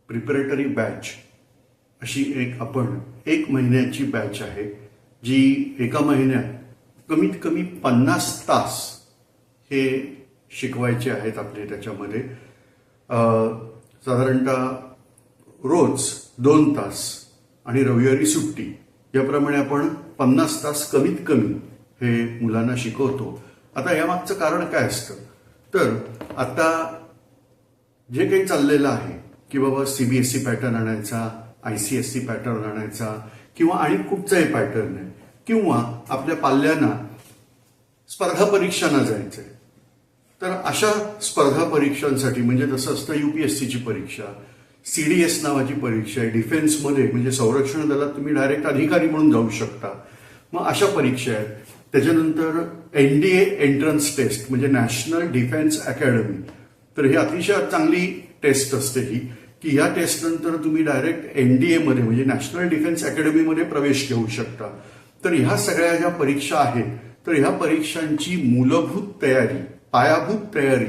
Preparatory batch अशी आपण 1 महिन्याची बॅच आहे, जी एका महिन्यात कमीत कमी 50 तास हे शिकवायचे आहेत आपले. त्याच्यामध्ये साधारणतः रोज 2 तास आणि रविवारी सुट्टी, याप्रमाणे आपण 50 तास कमीत कमी हे मुलांना शिकवतो. आता यामागचं कारण काय असतं, तर आता जे काही चाललेलं आहे की बाबा CBSE पॅटर्न आणायचा, ICSE पॅटर्न आणायचा किंवा आणि कुठचाही पॅटर्न आहे, किंवा आपल्या पाल्यांना स्पर्धा परीक्षांना जायचंय, तर अशा स्पर्धा परीक्षांसाठी म्हणजे जसं असतं UPSCची परीक्षा, CDS नावाची परीक्षा आहे, डिफेन्समध्ये म्हणजे संरक्षण दलात तुम्ही डायरेक्ट अधिकारी म्हणून जाऊ शकता, मग अशा परीक्षा आहेत. त्याच्यानंतर NDA एंट्रन्स टेस्ट म्हणजे नॅशनल डिफेन्स अकॅडमी, तर ही अतिशय चांगली टेस्ट असते ही, की ह्या टेस्ट नंतर तुम्ही डायरेक्ट NDA मध्ये म्हणजे नॅशनल डिफेन्स अकॅडमीमध्ये प्रवेश घेऊ शकता. तर ह्या सगळ्या ज्या परीक्षा आहेत, तर ह्या परीक्षांची मूलभूत तयारी, पायाभूत तयारी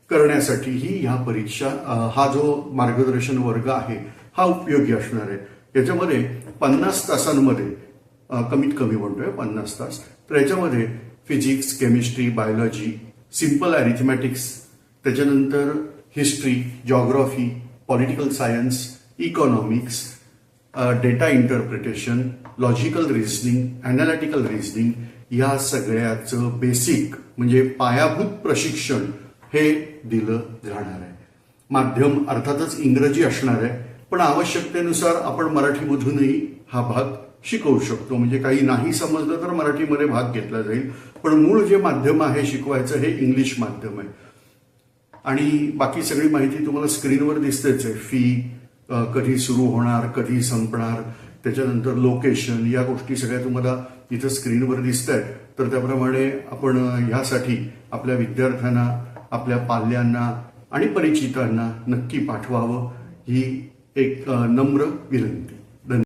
करण्यासाठी ही ह्या परीक्षा, हा जो मार्गदर्शन वर्ग आहे हा उपयोगी असणार आहे. याच्यामध्ये 50 तासांमध्ये कमीत कमी म्हणतोय 50 तास, तर याच्यामध्ये फिजिक्स, केमिस्ट्री, बायोलॉजी, सिम्पल अरिथमॅटिक्स, त्याच्यानंतर history, geography, political science, economics, data interpretation, logical reasoning, analytical reasoning, या सगळ्याचं बेसिक म्हणजे पायाभूत प्रशिक्षण हे दिलं जाणार आहे. माध्यम अर्थातच इंग्रजी असणार आहे, पण आवश्यकतेनुसार आपण मराठीमधूनही हा भाग शिकवू शकतो. म्हणजे काही नाही समजलं तर मराठीमध्ये भाग घेतला जाईल, पण मूळ जे माध्यम आहे शिकवायचं हे इंग्लिश माध्यम आहे. आणि बाकी सगळी माहिती तुम्हाला स्क्रीनवर दिसतेच आहे. फी कधी सुरू होणार, कधी संपणार, त्याच्यानंतर लोकेशन, या गोष्टी सगळ्या तुम्हाला इथं स्क्रीनवर दिसत आहेत. तर त्याप्रमाणे आपण ह्यासाठी आपल्या विद्यार्थ्यांना, आपल्या पाल्यांना आणि परिचितांना नक्की पाठवावं, ही एक नम्र विनंती.